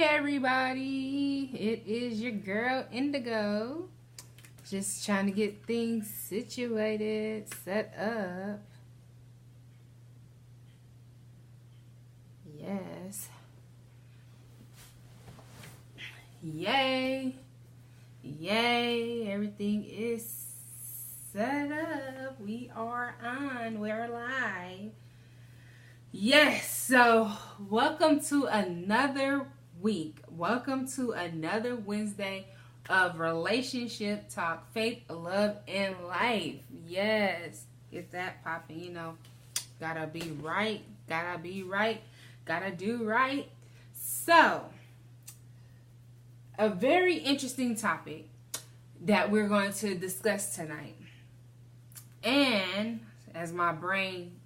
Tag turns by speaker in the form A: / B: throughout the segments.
A: everybody, it is your girl Indigo. Just trying to get things situated, set up. Yes. Yay. Yay. Everything is set up. We are on. We're live. Yes. So, welcome to another week. Welcome to another Wednesday of relationship talk, faith, love, and life. Yes. Get that popping. You know, gotta be right. Gotta be right. Gotta do right. So, a very interesting topic that we're going to discuss tonight. And as my brain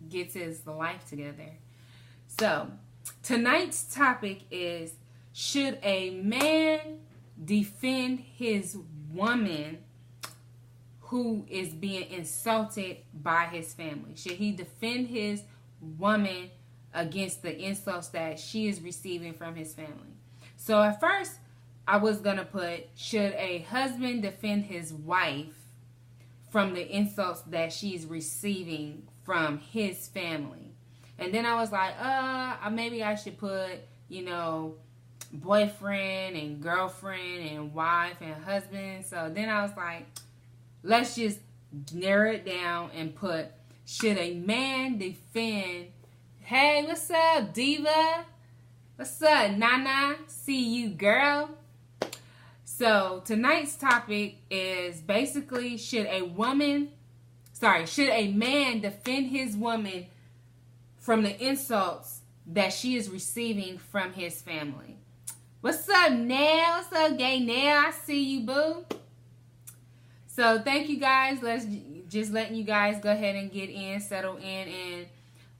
A: gets its life together. So, tonight's topic is, should a man defend his woman who is being insulted by his family? Should he defend his woman against the insults that she is receiving from his family? So at first, I was going to put, should a husband defend his wife from the insults that she's receiving from his family? And then I was like, maybe I should put, boyfriend and girlfriend and wife and husband. So then I was like, let's just narrow it down and put, should a man defend, hey, what's up, Diva? What's up, Nana? See you, girl. So tonight's topic is basically, should a man defend his woman from the insults that she is receiving from his family? What's up, Nell? What's up, gay Nell? I see you, boo. So thank you guys. Letting you guys go ahead and get in, settle in.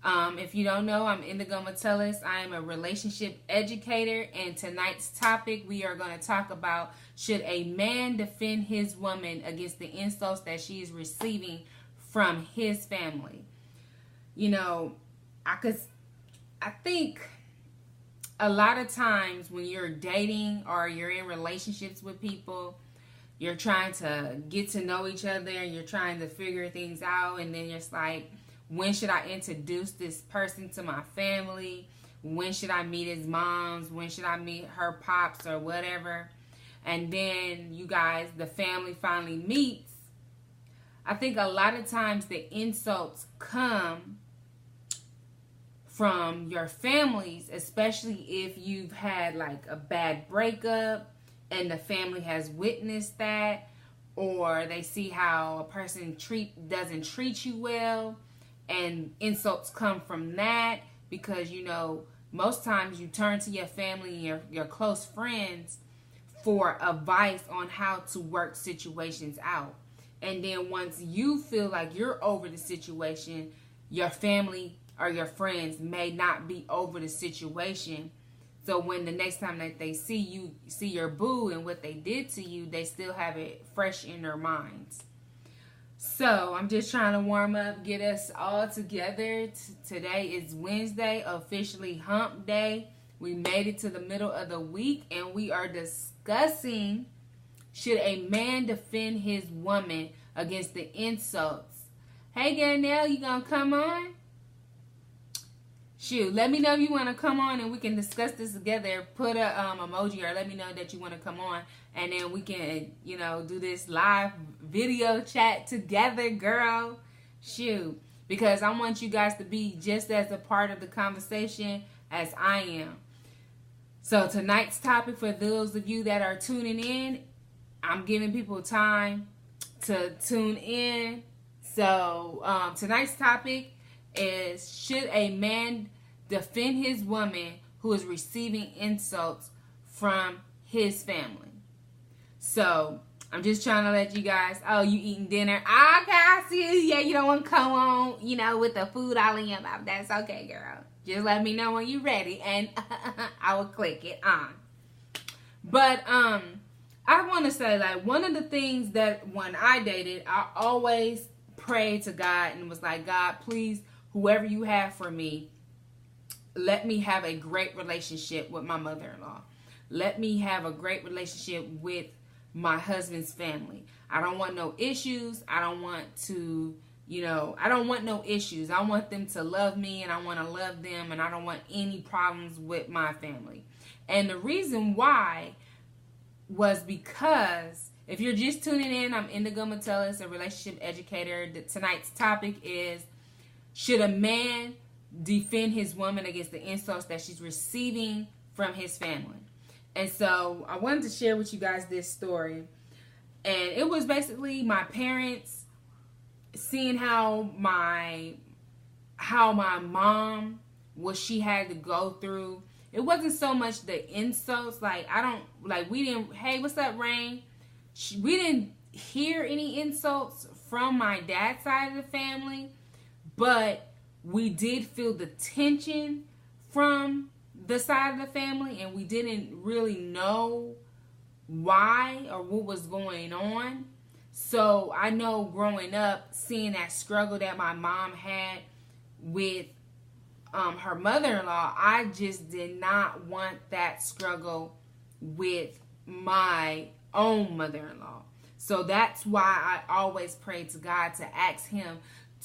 A: And if you don't know, I'm Indigo Metellus. I am a relationship educator. And tonight's topic, we are going to talk about, should a man defend his woman against the insults that she is receiving from his family? I think a lot of times when you're dating or you're in relationships with people, you're trying to get to know each other and you're trying to figure things out. And then you're just like, when should I introduce this person to my family? When should I meet his moms? When should I meet her pops or whatever? And then you guys, the family finally meets. I think a lot of times the insults come from your families, especially if you've had like a bad breakup and the family has witnessed that, or they see how a person doesn't treat you well, and insults come from that because, most times you turn to your family and your close friends for advice on how to work situations out. And then once you feel like you're over the situation, your family or your friends may not be over the situation. So when the next time that they see your boo and what they did to you, they still have it fresh in their minds. So I'm just trying to warm up, get us all together. Today is Wednesday, officially hump day. We made it to the middle of the week and we are discussing, should a man defend his woman against the insults? Hey, Ganelle, you gonna come on? Shoot, let me know if you want to come on and we can discuss this together. Put a emoji or let me know that you want to come on. And then we can, do this live video chat together, girl. Shoot. Because I want you guys to be just as a part of the conversation as I am. So tonight's topic, for those of you that are tuning in, I'm giving people time to tune in. So tonight's topic is, should a man defend his woman who is receiving insults from his family? So I'm just trying to let you guys, you eating dinner? Okay, I see you. Yeah, you don't want to come on, with the food all in your mouth. That's okay, girl. Just let me know when you're ready and I will click it on. But I want to say, like, one of the things that when I dated, I always prayed to God and was like, God, please, whoever you have for me, let me have a great relationship with my mother-in-law. let me have a great relationship with my husband's family. I don't want no issues. I don't want to, I don't want no issues. I want them to love me and I want to love them, and I don't want any problems with my family. And the reason why was because, if you're just tuning in, I'm Indigo Metellus, a relationship educator. Tonight's topic is, should a man defend his woman against the insults that she's receiving from his family? And so I wanted to share with you guys this story. And it was basically my parents seeing how my mom, what she had to go through. It wasn't so much the insults. We didn't, hey, what's up, Rain? We didn't hear any insults from my dad's side of the family, but we did feel the tension from the side of the family, and we didn't really know why or what was going on. So I know growing up, seeing that struggle that my mom had with her mother-in-law, I just did not want that struggle with my own mother-in-law. So that's why I always prayed to God to ask him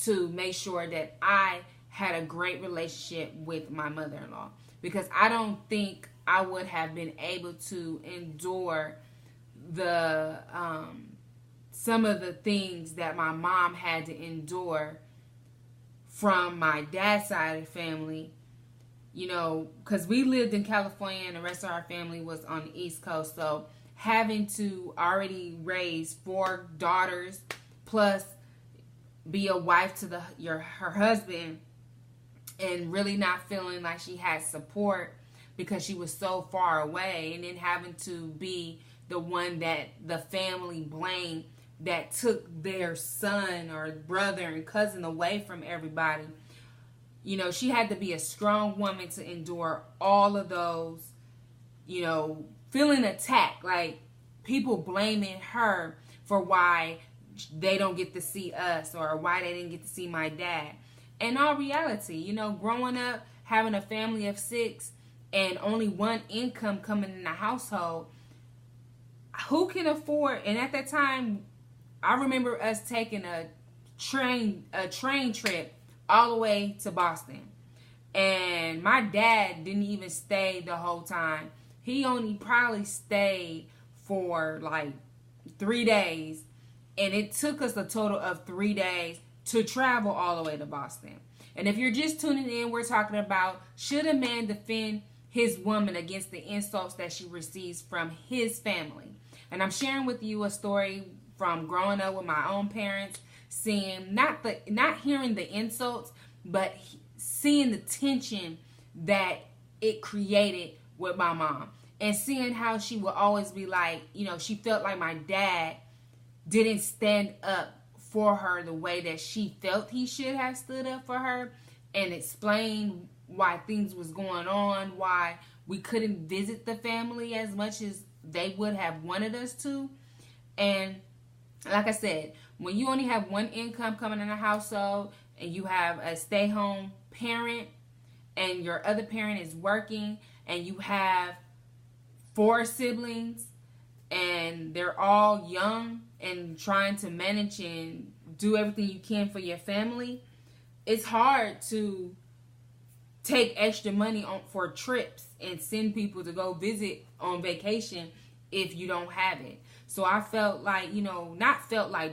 A: to make sure that I had a great relationship with my mother-in-law, because I don't think I would have been able to endure the some of the things that my mom had to endure from my dad's side of the family, because we lived in California and the rest of our family was on the East Coast. So having to already raise 4 daughters plus be a wife to her husband, and really not feeling like she had support because she was so far away, and then having to be the one that the family blamed that took their son or brother and cousin away from everybody. She had to be a strong woman to endure all of those, feeling attacked, like people blaming her for why they don't get to see us or why they didn't get to see my dad. In all reality, growing up, having a family of 6 and only one income coming in the household, who can afford? And at that time, I remember us taking a train trip all the way to Boston. And my dad didn't even stay the whole time. He only probably stayed for like 3 days. And it took us a total of 3 days to travel all the way to Boston. And if you're just tuning in, we're talking about, should a man defend his woman against the insults that she receives from his family? And I'm sharing with you a story from growing up with my own parents, seeing not hearing the insults, but seeing the tension that it created with my mom, and seeing how she would always be like, she felt like my dad didn't stand up for her the way that she felt he should have stood up for her, and explain why things was going on, why we couldn't visit the family as much as they would have wanted us to. And like I said, when you only have one income coming in the household and you have a stay-home parent and your other parent is working, and you have 4 siblings and they're all young and trying to manage and do everything you can for your family, it's hard to take extra money for trips and send people to go visit on vacation if you don't have it. So I felt like,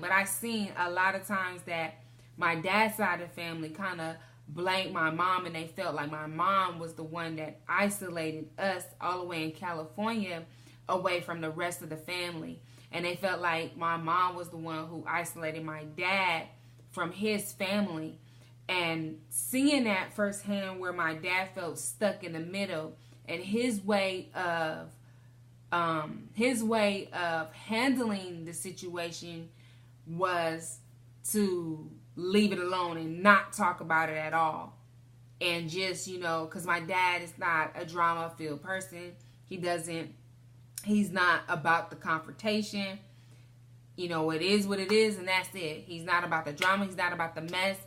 A: but I seen a lot of times that my dad's side of the family kind of blamed my mom, and they felt like my mom was the one that isolated us all the way in California away from the rest of the family. And they felt like my mom was the one who isolated my dad from his family. And seeing that firsthand, where my dad felt stuck in the middle, and his way of handling the situation was to leave it alone and not talk about it at all. And just, because my dad is not a drama-filled person. He's not about the confrontation. It is what it is, and that's it. He's not about the drama. He's not about the mess.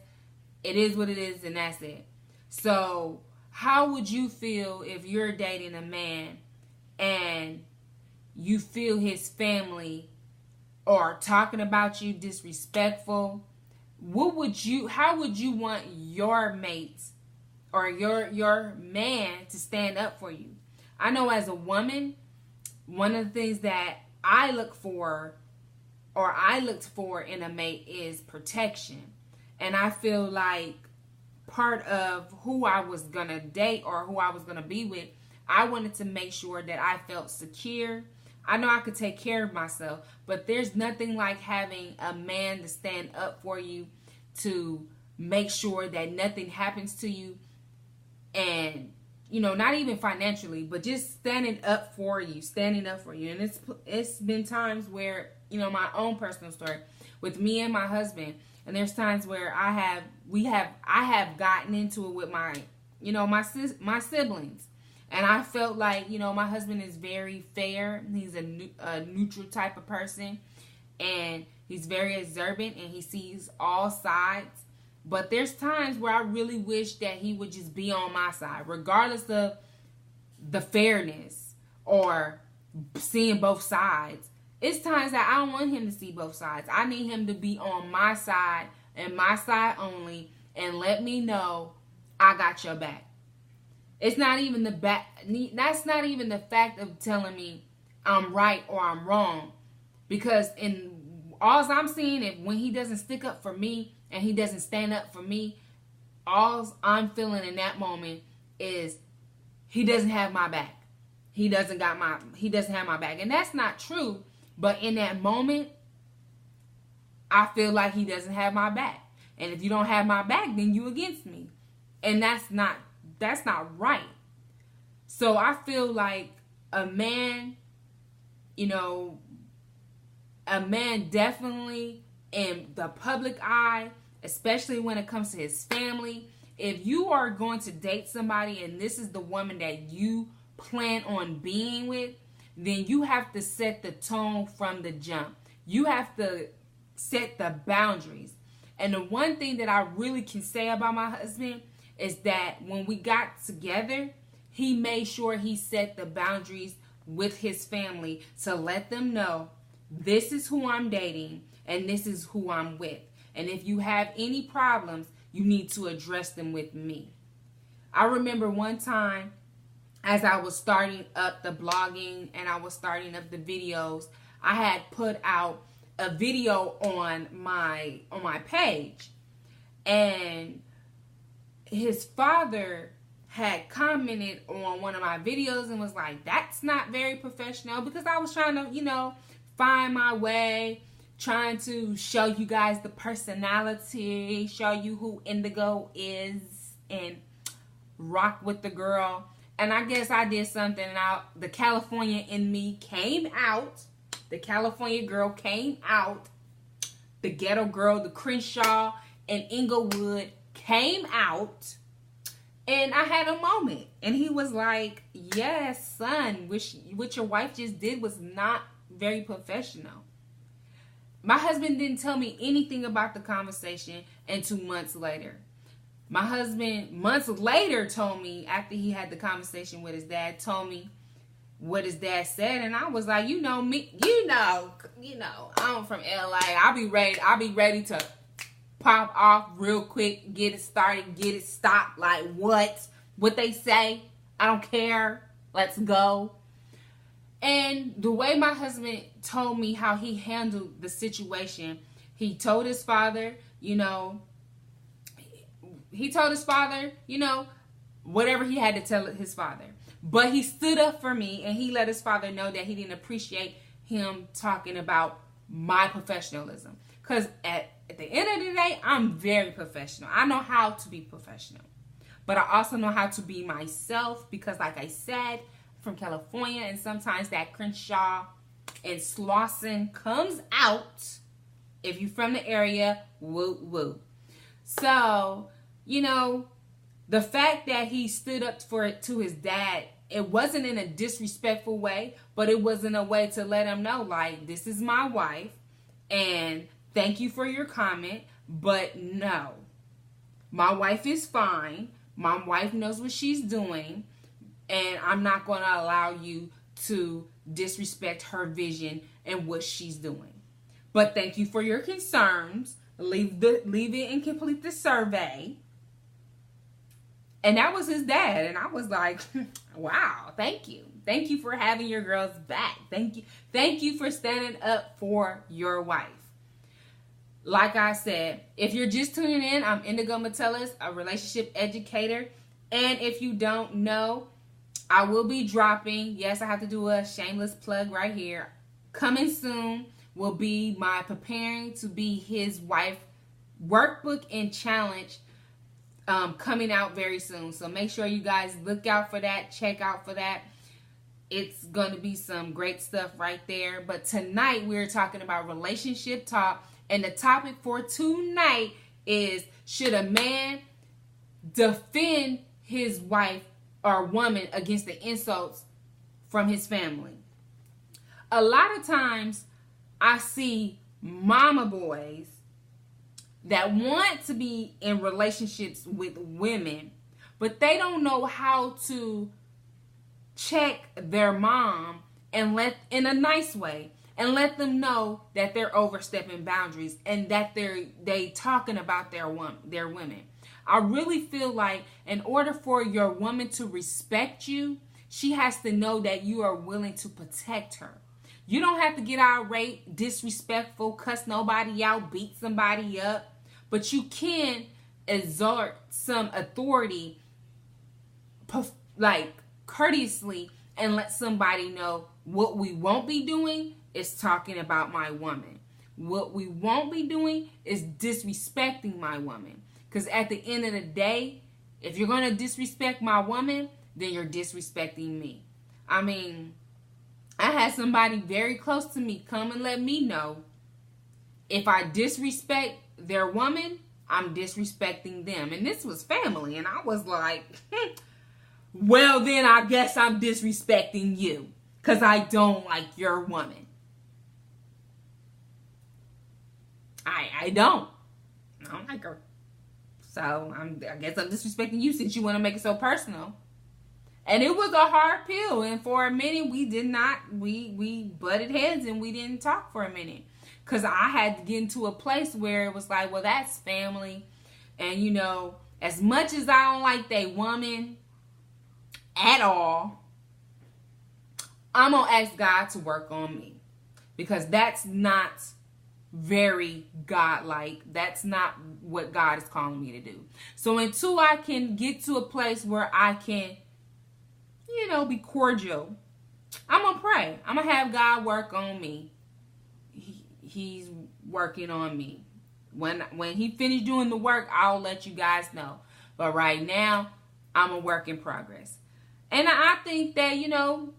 A: It is what it is, and that's it. So how would you feel if you're dating a man and you feel his family are talking about you disrespectful, how would you want your mates or your man to stand up for you? I know as a woman, one of the things that I looked for in a mate is protection. And I feel like part of who I was going to date or who I was going to be with, I wanted to make sure that I felt secure. I know I could take care of myself, but there's nothing like having a man to stand up for you, to make sure that nothing happens to you. And, you know, not even financially, but just standing up for you. And it's been times where, you know, my own personal story with me and my husband, and there's times where I have gotten into it with my siblings, and I felt like, you know, my husband is very fair. He's a neutral type of person, and he's very observant, and he sees all sides. But there's times where I really wish that he would just be on my side, regardless of the fairness or seeing both sides. It's times that I don't want him to see both sides. I need him to be on my side and my side only, and let me know I got your back. It's not even that's not even the fact of telling me I'm right or I'm wrong, because in all I'm seeing, if when he doesn't stick up for me and he doesn't stand up for me, all I'm feeling in that moment is he doesn't have my back. He doesn't have my back. And that's not true. But in that moment, I feel like he doesn't have my back. And if you don't have my back, then you against me. And that's not right. So I feel like a man, you know, a man definitely in the public eye, especially when it comes to his family, if you are going to date somebody and this is the woman that you plan on being with, then you have to set the tone from the jump. You have to set the boundaries. And the one thing that I really can say about my husband is that when we got together, he made sure he set the boundaries with his family to let them know, this is who I'm dating and this is who I'm with. And if you have any problems, you need to address them with me. I remember one time, as I was starting up the blogging and I was starting up the videos, I had put out a video on my page, and his father had commented on one of my videos and was like, that's not very professional, because I was trying to, you know, find my way, trying to show you guys the personality, show you who Indigo is, and rock with the girl. And I guess I did something, and the California in me came out. The California girl came out. The ghetto girl, the Crenshaw and Inglewood came out. And I had a moment. And he was like, yes, son, what your wife just did was not very professional. My husband didn't tell me anything about the conversation until months later. My husband, months later, told me, after he had the conversation with his dad, told me what his dad said. And I was like, you know me, you know, I'm from LA. I'll be ready to pop off real quick, get it started, get it stopped. Like what they say, I don't care. Let's go. And the way my husband told me how he handled the situation, he told his father, whatever he had to tell his father. But he stood up for me, and he let his father know that he didn't appreciate him talking about my professionalism. Because at the end of the day, I'm very professional. I know how to be professional. But I also know how to be myself, because like I said, from California, and sometimes that Crenshaw and Slauson comes out. If you're from the area, woo woo. So, the fact that he stood up to his dad, it wasn't in a disrespectful way, but it was in a way to let him know, like, this is my wife, and thank you for your comment, but no, my wife is fine. My wife knows what she's doing, and I'm not going to allow you to disrespect her vision and what she's doing. But thank you for your concerns. Leave it and complete the survey. And that was his dad. And I was like, wow, thank you. Thank you for having your girl's back. Thank you. Thank you for standing up for your wife. Like I said, if you're just tuning in, I'm Indigo Metellus, a relationship educator. And if you don't know, I will be dropping, yes, I have to do a shameless plug right here. Coming soon will be my Preparing to Be His Wife workbook and challenge coming out very soon. So make sure you guys look out for that. Check out for that. It's going to be some great stuff right there. But tonight we're talking about relationship talk. And the topic for tonight is, should a man defend his wife or woman against the insults from his family? A lot of times I see mama boys that want to be in relationships with women, but they don't know how to check their mom and in a nice way, and let them know that they're overstepping boundaries and that they talking about their women. I really feel like in order for your woman to respect you, she has to know that you are willing to protect her. You don't have to get irate, disrespectful, cuss nobody out, beat somebody up, but you can exert some authority, like courteously, and let somebody know what we won't be doing is talking about my woman. What we won't be doing is disrespecting my woman. Because at the end of the day, if you're going to disrespect my woman, then you're disrespecting me. I mean, I had somebody very close to me come and let me know, if I disrespect their woman, I'm disrespecting them. And this was family. And I was like, well, then I guess I'm disrespecting you because I don't like your woman. I don't like her. So I guess I'm disrespecting you since you want to make it so personal. And it was a hard pill. And for a minute, we butted heads and we didn't talk for a minute. Because I had to get into a place where it was like, well, that's family. And, you know, as much as I don't like they woman at all, I'm going to ask God to work on me. Because that's not very God-like. That's not what God is calling me to do. So until I can get to a place where I can, you know, be cordial, I'm going to pray. I'm going to have God work on me. He's working on me. When he finished doing the work, I'll let you guys know. But right now, I'm a work in progress. And I think that, you know,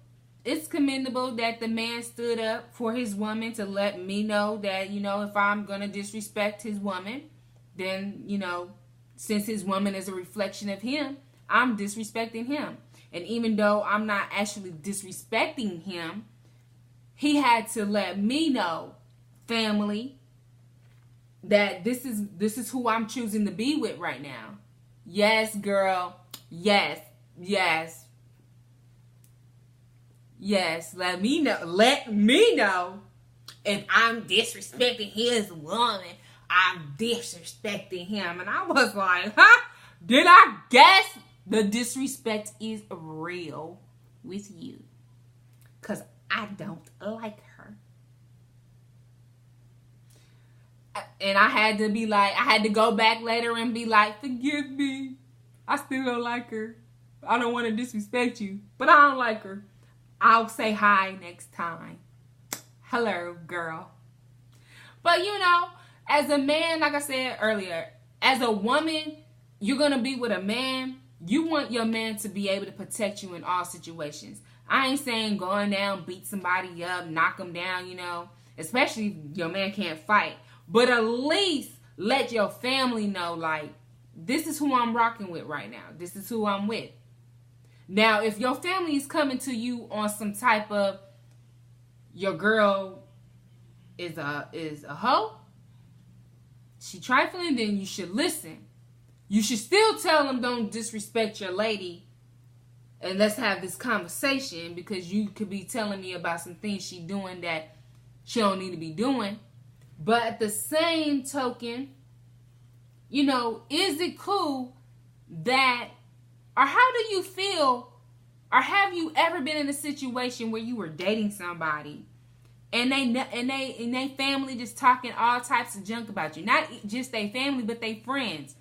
A: it's commendable that the man stood up for his woman to let me know that, you know, if I'm going to disrespect his woman, then, you know, since his woman is a reflection of him, I'm disrespecting him. And even though I'm not actually disrespecting him, he had to let me know, family, that this is who I'm choosing to be with right now. Yes, girl. Yes. Let me know if I'm disrespecting his woman. I'm disrespecting him. And I was like, did I guess the disrespect is real with you? Because I don't like her. And I had to go back later and be like, forgive me. I still don't like her. I don't want to disrespect you, but I don't like her. I'll say hi next time. Hello, girl. But, you know, as a man, like I said earlier, as a woman, you're going to be with a man. You want your man to be able to protect you in all situations. I ain't saying going down, beat somebody up, knock them down, you know, especially if your man can't fight. But at least let your family know, like, this is who I'm rocking with right now. This is who I'm with. Now, if your family is coming to you on some type of, your girl is a hoe, she trifling, then you should listen. You should still tell them don't disrespect your lady and let's have this conversation, because you could be telling me about some things she doing that she don't need to be doing. But at the same token, you know, is it cool that, or how do you feel, or have you ever been in a situation where you were dating somebody and they family just talking all types of junk about you? Not just they family, but they friends.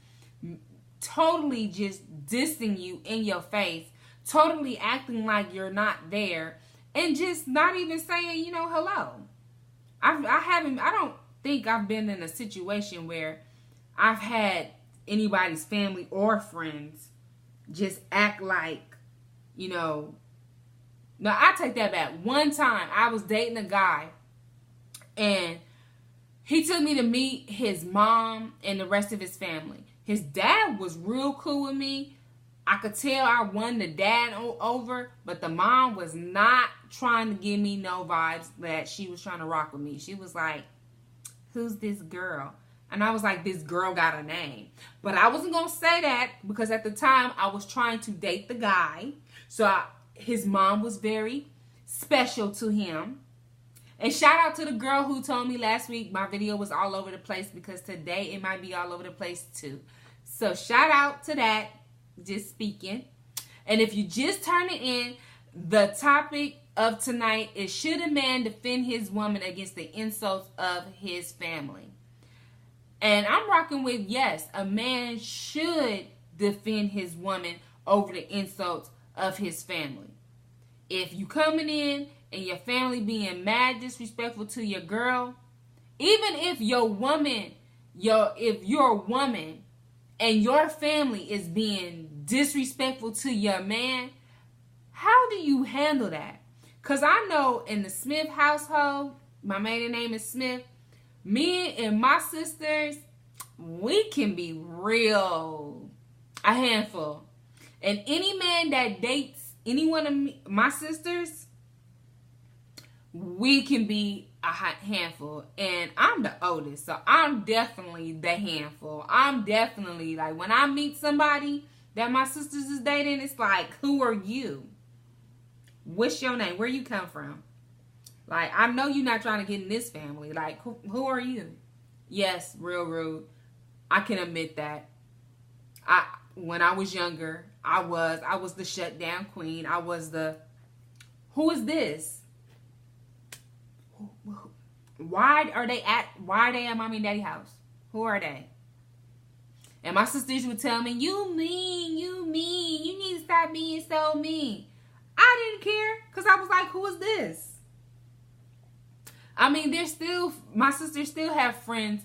A: Totally just dissing you in your face. Totally acting like you're not there. And just not even saying, you know, hello. I don't think I've been in a situation where I've had anybody's family or friends just act like, you know. No, I take that back. One time I was dating a guy and he took me to meet his mom and the rest of his family. His dad was real cool with me. I could tell I won the dad over, but the mom was not trying to give me no vibes that she was trying to rock with me. She was like, who's this girl? And I was like, this girl got a name. But I wasn't going to say that because at the time I was trying to date the guy. So his mom was very special to him. And shout out to the girl who told me last week my video was all over the place, because today it might be all over the place too. So shout out to that. Just speaking. And if you just turn it in, the topic of tonight is, should a man defend his woman against the insults of his family? And I'm rocking with, yes, a man should defend his woman over the insults of his family. If you coming in and your family being mad disrespectful to your girl, even if your woman and your family is being disrespectful to your man, how do you handle that? Because I know in the Smith household, my maiden name is Smith, me and my sisters, we can be real a handful. And any man that dates any one of my sisters, we can be a handful. And I'm the oldest, so I'm definitely the handful. I'm definitely, like, when I meet somebody that my sisters is dating, it's like, who are you? What's your name? Where you come from? Like, I know you're not trying to get in this family. Like, who are you? Yes, real rude. I can admit that. When I was younger, I was the shutdown queen. I was the, who is this? Why are they at mommy and daddy house? Who are they? And my sisters would tell me, you mean, you need to stop being so mean. I didn't care, because I was like, who is this? I mean, my sisters still have friends,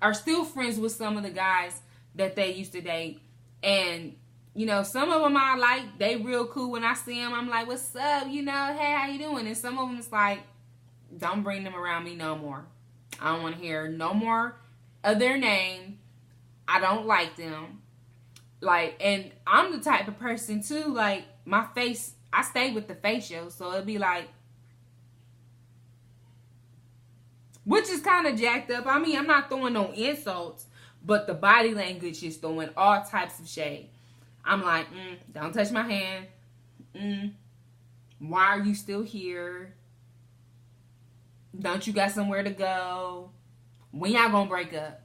A: are still friends with some of the guys that they used to date. And, you know, some of them I like, they real cool. When I see them, I'm like, what's up? You know, hey, how you doing? And some of them it's like, don't bring them around me no more. I don't want to hear no more of their name. I don't like them. Like, and I'm the type of person too, like, my face, I stay with the facial, so it'd be like, which is kind of jacked up. I mean, I'm not throwing no insults, but the body language is throwing all types of shade. I'm like, don't touch my hand. Why are you still here? Don't you got somewhere to go? When y'all gonna break up?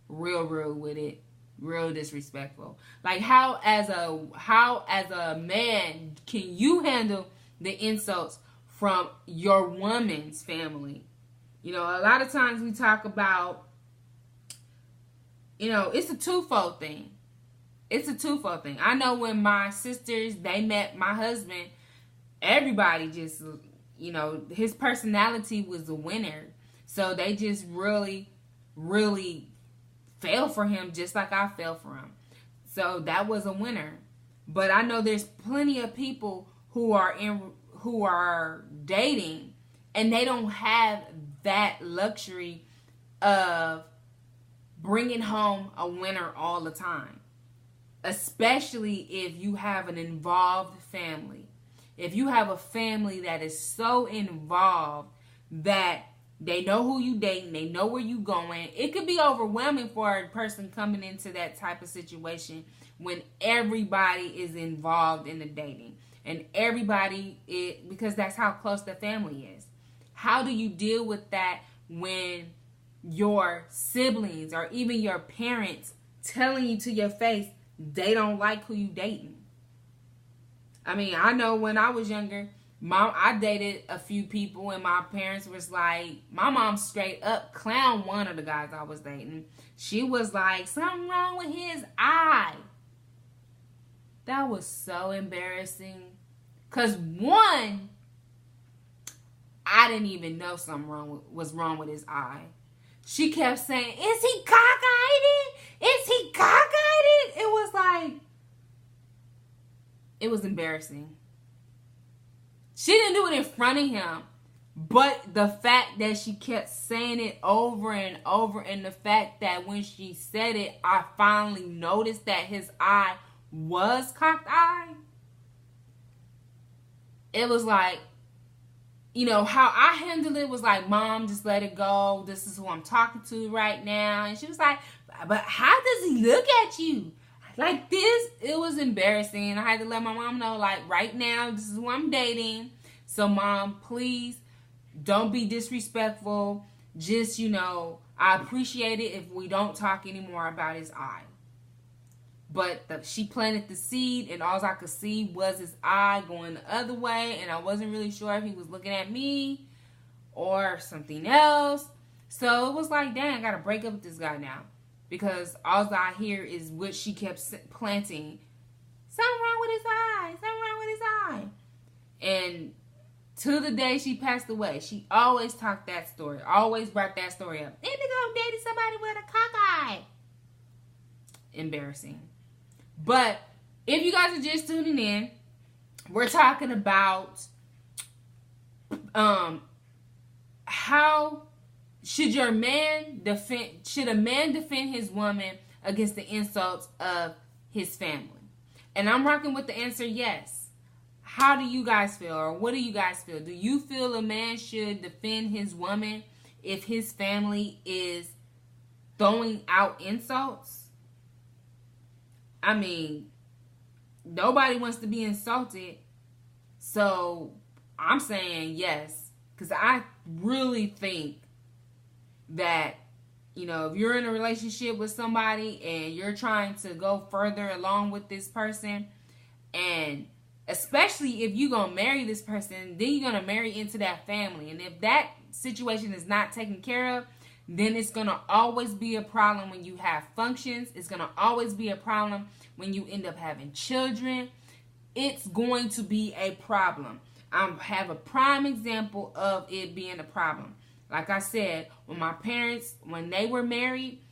A: Real rude with it. Real disrespectful. Like, how as a man can you handle the insults from your woman's family? You know, a lot of times we talk about, you know, it's a twofold thing. It's a twofold thing. I know when my sisters, they met my husband, everybody just, you know, his personality was a winner. So they just really, really fell for him just like I fell for him. So that was a winner. But I know there's plenty of people who are dating and they don't have that luxury of bringing home a winner all the time. Especially if you have an involved family. If you have a family that is so involved that they know who you dating, they know where you going, it could be overwhelming for a person coming into that type of situation when everybody is involved in the dating and because that's how close the family is. How do you deal with that when your siblings or even your parents telling you to your face they don't like who you dating? I mean, I know when I was younger, I dated a few people and my parents was like, my mom straight up clowned one of the guys I was dating. She was like, something wrong with his eye. That was so embarrassing. Because one, I didn't even know something was wrong with his eye. She kept saying, is he cockeyed? Is he cockeyed? It was like, it was embarrassing. She didn't do it in front of him, but the fact that she kept saying it over and over, and the fact that when she said it, I finally noticed that his eye was cocked eye. It was like, you know, how I handled it was like, Mom, just let it go. This is who I'm talking to right now. And she was like, but how does he look at you? Like this, it was embarrassing. I had to let my mom know, like, right now, this is who I'm dating. So, Mom, please don't be disrespectful. Just, you know, I appreciate it if we don't talk anymore about his eye. But she planted the seed, and all I could see was his eye going the other way. And I wasn't really sure if he was looking at me or something else. So it was like, dang, I got to break up with this guy now. Because all I hear is what she kept planting. Something wrong with his eye. Something wrong with his eye. And to the day she passed away, she always talked that story. Always brought that story up. Indigo dated somebody with a cock eye. Embarrassing. But if you guys are just tuning in, we're talking about how should a man defend his woman against the insults of his family? And I'm rocking with the answer yes. How do you guys feel, or what do you guys feel? Do you feel a man should defend his woman if his family is throwing out insults? I mean, nobody wants to be insulted. So I'm saying yes, because I really think that, you know, if you're in a relationship with somebody and you're trying to go further along with this person, and especially if you're going to marry this person, then you're going to marry into that family. And if that situation is not taken care of, then it's going to always be a problem when you have functions. It's going to always be a problem when you end up having children. It's going to be a problem. I have a prime example of it being a problem. Like I said, when my parents, when they were married,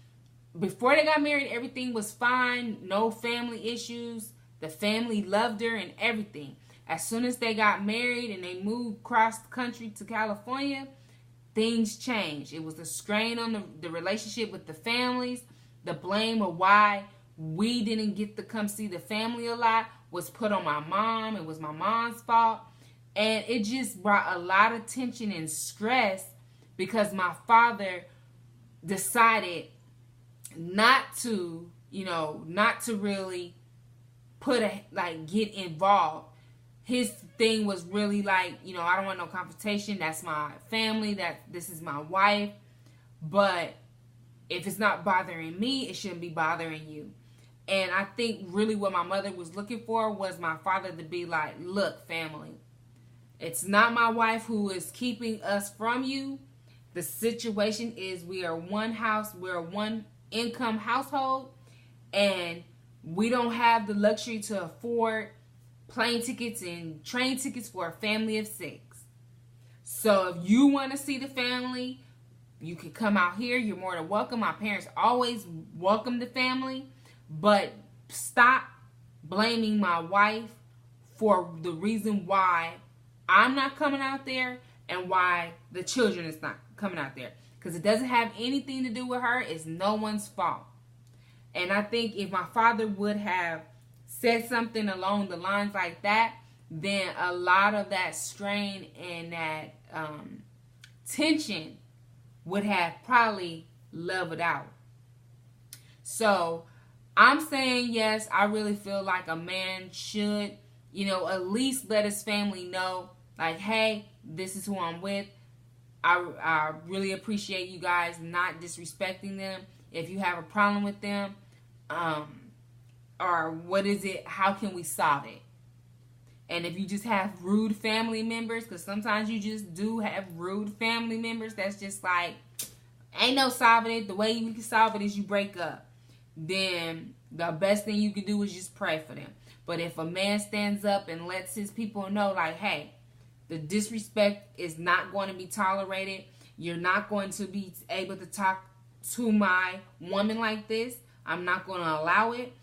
A: before they got married, everything was fine. No family issues. The family loved her and everything. As soon as they got married and they moved across the country to California, things changed. It was a strain on the relationship with the families. The blame of why we didn't get to come see the family a lot was put on my mom. It was my mom's fault. And it just brought a lot of tension and stress because my father decided not to really get involved. His thing was really like, I don't want no confrontation. That's my family. This is my wife. But if it's not bothering me, it shouldn't be bothering you. And I think really what my mother was looking for was my father to be like, look, family, it's not my wife who is keeping us from you. The situation is we are one house. We're a one income household. And we don't have the luxury to afford plane tickets and train tickets for a family of 6. So if you want to see the family, you can come out here. You're more than welcome. My parents always welcome the family. But stop blaming my wife for the reason why I'm not coming out there and why the children is not coming out there. Because it doesn't have anything to do with her. It's no one's fault. And I think if my father would have said something along the lines like that, then a lot of that strain and that tension would have probably leveled out. So I'm saying yes, I really feel like a man should, at least let his family know, like, hey, this is who I'm with. I really appreciate you guys not disrespecting them. If you have a problem with them, or what is it, how can we solve it? And if you just have rude family members, because sometimes you just do have rude family members, that's just like, ain't no solving it. The way you can solve it is you break up. Then the best thing you can do is just pray for them. But if a man stands up and lets his people know, like, hey, the disrespect is not going to be tolerated. You're not going to be able to talk to my woman like this. I'm not going to allow it.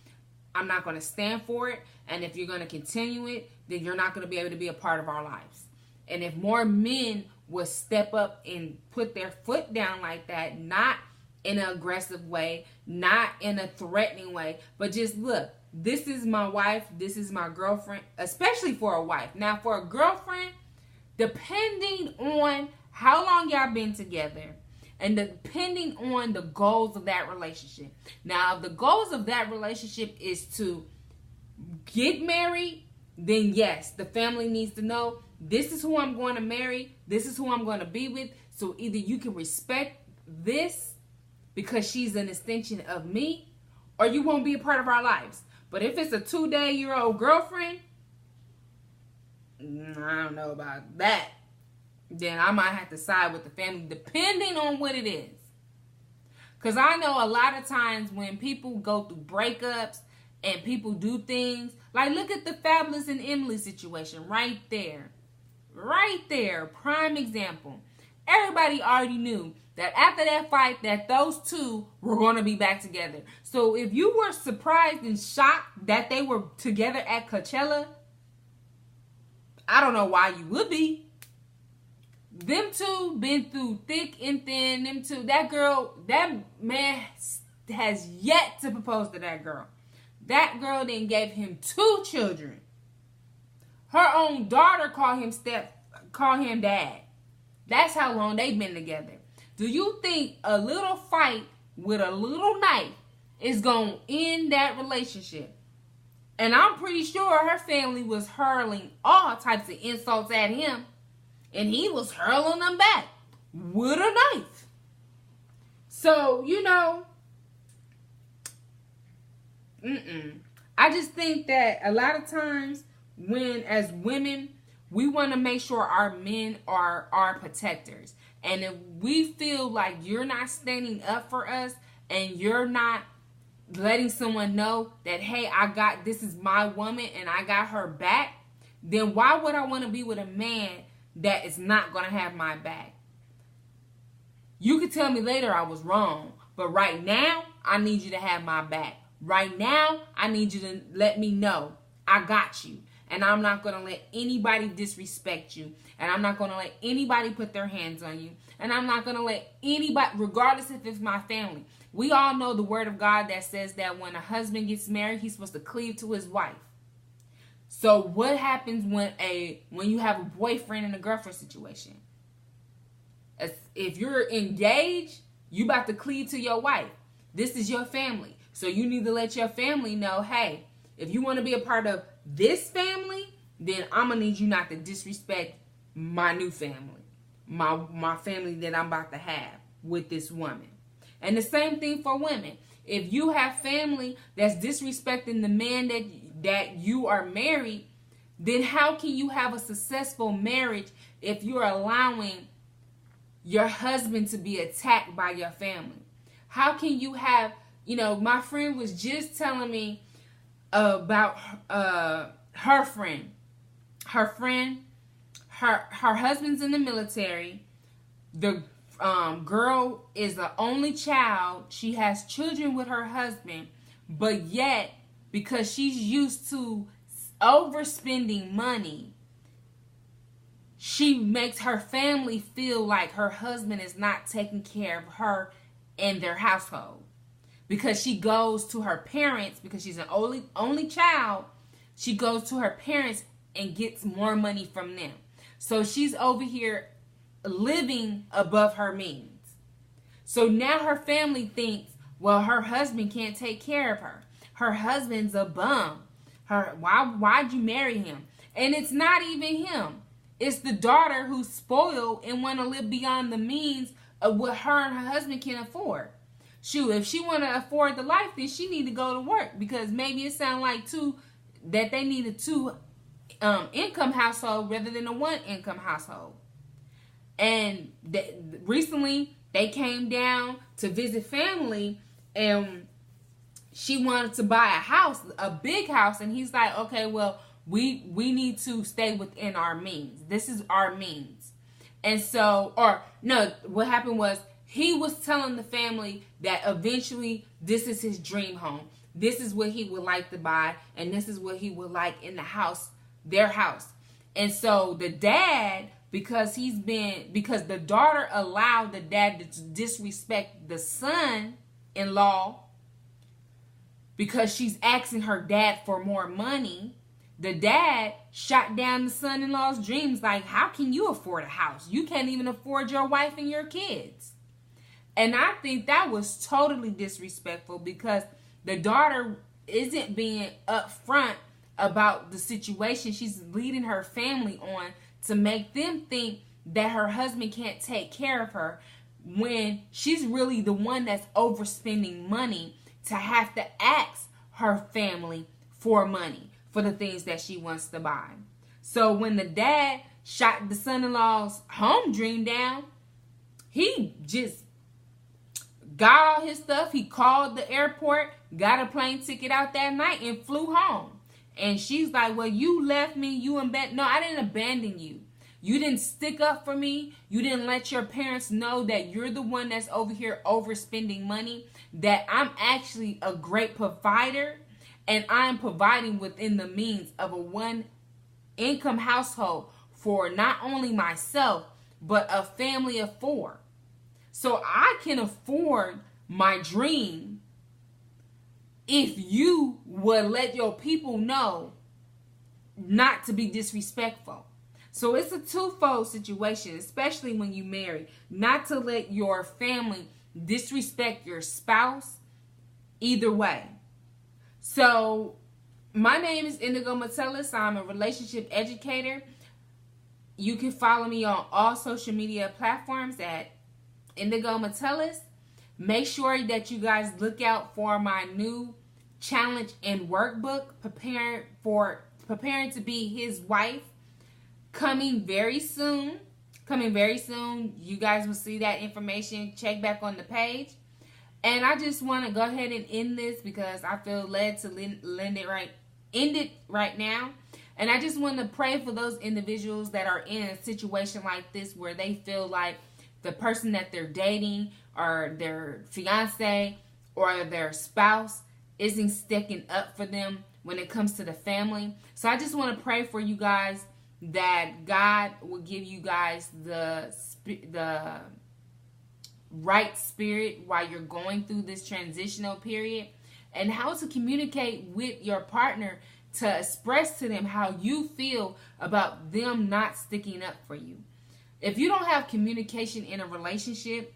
A: I'm not going to stand for it. And if you're going to continue it, then you're not going to be able to be a part of our lives. And if more men would step up and put their foot down like that, not in an aggressive way, not in a threatening way, but just look, this is my wife, this is my girlfriend, especially for a wife. Now, for a girlfriend, depending on how long y'all been together and depending on the goals of that relationship. Now, if the goals of that relationship is to get married, then yes, the family needs to know, this is who I'm going to marry, this is who I'm going to be with. So either you can respect this because she's an extension of me, or you won't be a part of our lives. But if it's a 2-day-old girlfriend, I don't know about that. Then I might have to side with the family depending on what it is. Because I know a lot of times when people go through breakups and people do things, like look at the Fabulous and Emily situation right there. Right there. Prime example. Everybody already knew that after that fight that those two were going to be back together. So if you were surprised and shocked that they were together at Coachella, I don't know why you would be. Them two been through thick and thin. Them two, that man has yet to propose to that girl. That girl then gave him 2 children. Her own daughter called him dad. That's how long they've been together. Do you think a little fight with a little knife is going to end that relationship? And I'm pretty sure her family was hurling all types of insults at him. And he was hurling them back with a knife. So, I just think that a lot of times when, as women, we want to make sure our men are our protectors. And if we feel like you're not standing up for us and you're not letting someone know that, hey, this is my woman and I got her back, then why would I want to be with a man that is not going to have my back? You could tell me later I was wrong, but right now, I need you to have my back. Right now, I need you to let me know I got you. And I'm not going to let anybody disrespect you. And I'm not going to let anybody put their hands on you. And I'm not going to let anybody, regardless if it's my family. We all know the word of God that says that when a husband gets married, he's supposed to cleave to his wife. So what happens when you have a boyfriend and a girlfriend situation? If you're engaged, you about to cleave to your wife. This is your family. So you need to let your family know, hey, if you want to be a part of this family, then I'm going to need you not to disrespect my new family. My family that I'm about to have with this woman. And the same thing for women. If you have family that's disrespecting the man that you are married, then how can you have a successful marriage if you're allowing your husband to be attacked by your family? How can you have, my friend was just telling me about her friend. Her husband's in the military. The girl is the only child. She has children with her husband, but yet because she's used to overspending money, she makes her family feel like her husband is not taking care of her and their household. Because she goes to her parents, because she's an only child, she goes to her parents and gets more money from them. So she's over here living above her means. So now her family thinks, well, her husband can't take care of her. her husband's a bum. Why'd you marry him? And it's not even him. It's the daughter who's spoiled and want to live beyond the means of what her and her husband can afford. Shoot, if she want to afford the life, then she need to go to work, because maybe it sounds like that they need a two income household rather than a one income household. And recently they came down to visit family, and she wanted to buy a house, a big house, and he's like, okay, well, we need to stay within our means. This is our means. And so, or no, what happened was he was telling the family that eventually this is his dream home. This is what he would like to buy, and this is what he would like in the house, their house. And so the dad, because the daughter allowed the dad to disrespect the son-in-law because she's asking her dad for more money, the dad shot down the son-in-law's dreams. Like, how can you afford a house? You can't even afford your wife and your kids. And I think that was totally disrespectful, because the daughter isn't being upfront about the situation. She's leading her family on to make them think that her husband can't take care of her, when she's really the one that's overspending money to have to ask her family for money for the things that she wants to buy. So when the dad shot the son-in-law's home dream down, he just got all his stuff. He called the airport, got a plane ticket out that night, and flew home. And she's like, well, you left me, no, I didn't abandon you. You didn't stick up for me. You didn't let your parents know that you're the one that's over here overspending money, that I'm actually a great provider, and I'm providing within the means of a one income household for not only myself, but a family of 4. So I can afford my dream if you would let your people know not to be disrespectful. So it's a twofold situation, especially when you marry, not to let your family disrespect your spouse either way. So my name is Indigo Metellus. I'm a relationship educator. You can follow me on all social media platforms at Indigo Metellus. Make sure that you guys look out for my new challenge and workbook, preparing to be his wife, coming very soon. You guys will see that information. Check back on the page. And I just want to go ahead and end this, because I feel led to end it right now. And I just want to pray for those individuals that are in a situation like this, where they feel like the person that they're dating, or their fiance, or their spouse isn't sticking up for them when it comes to the family. So I just want to pray for you guys that God will give you guys the right spirit while you're going through this transitional period, and how to communicate with your partner to express to them how you feel about them not sticking up for you. If you don't have communication in a relationship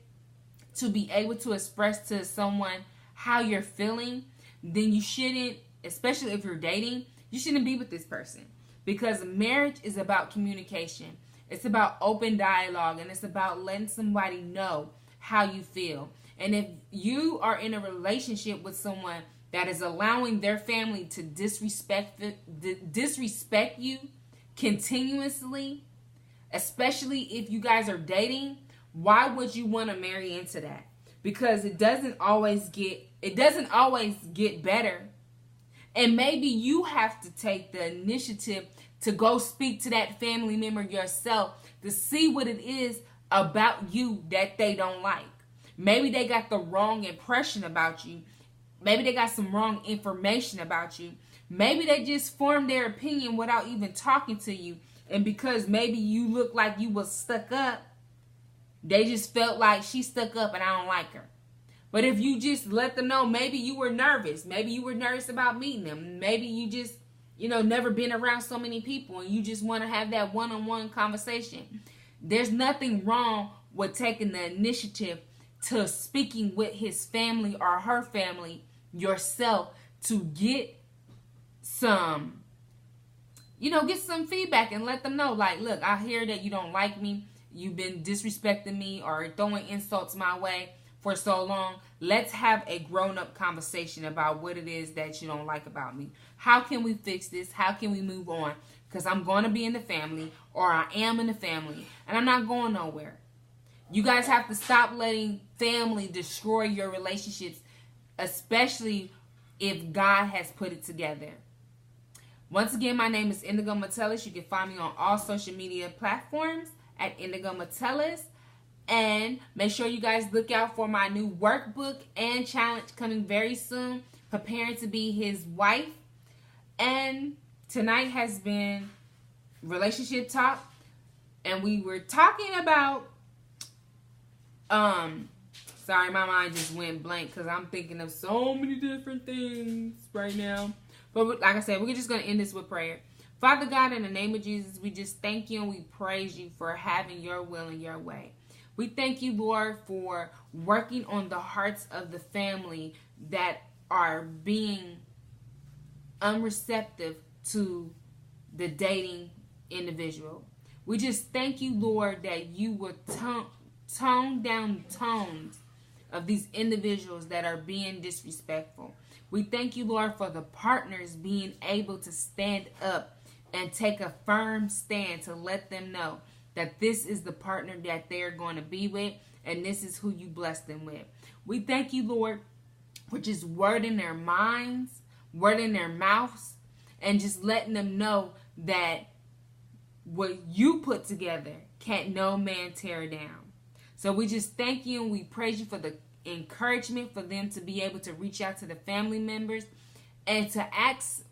A: to be able to express to someone how you're feeling, then you shouldn't, especially if you're dating, you shouldn't be with this person. Because marriage is about communication. It's about open dialogue, and it's about letting somebody know how you feel. And if you are in a relationship with someone that is allowing their family to disrespect you continuously, especially if you guys are dating, why would you want to marry into that? Because it doesn't always get better. And maybe you have to take the initiative to go speak to that family member yourself to see what it is about you that they don't like. Maybe they got the wrong impression about you. Maybe they got some wrong information about you. Maybe they just formed their opinion without even talking to you. And because maybe you look like you was stuck up, they just felt like she's stuck up and I don't like her. But if you just let them know, maybe you were nervous. Maybe you were nervous about meeting them. Maybe you just, never been around so many people and you just want to have that one-on-one conversation. There's nothing wrong with taking the initiative to speaking with his family or her family yourself to get some, get some feedback and let them know, like, look, I hear that you don't like me. You've been disrespecting me or throwing insults my way for so long. Let's have a grown-up conversation about what it is that you don't like about me. How can we fix this? How can we move on? Because I'm going to be in the family, or I am in the family, and I'm not going nowhere. You guys have to stop letting family destroy your relationships, especially if God has put it together. Once again, my name is Indigo Metellus. You can find me on all social media platforms at Indigo Metellus. And make sure you guys look out for my new workbook and challenge coming very soon. Preparing to be his wife. And tonight has been relationship talk. And we were talking about... Sorry, my mind just went blank because I'm thinking of so many different things right now. But like I said, we're just going to end this with prayer. Father God, in the name of Jesus, we just thank you and we praise you for having your will and your way. We thank you, Lord, for working on the hearts of the family that are being unreceptive to the dating individual. We just thank you, Lord, that you will tone down tones of these individuals that are being disrespectful. We thank you, Lord, for the partners being able to stand up and take a firm stand to let them know that this is the partner that they're going to be with and this is who you bless them with. We thank you, Lord, for just wording their minds, wording their mouths, and just letting them know that what you put together can't no man tear down. So we just thank you and we praise you for the encouragement for them to be able to reach out to the family members and to ask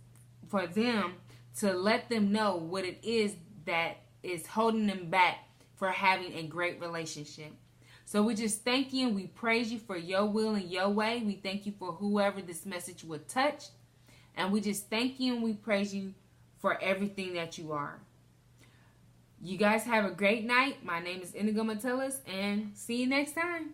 A: for them to let them know what it is that is holding them back for having a great relationship. So we just thank you and we praise you for your will and your way. We thank you for whoever this message would touch. And we just thank you and we praise you for everything that you are. You guys have a great night. My name is Indigo Metellus, and see you next time.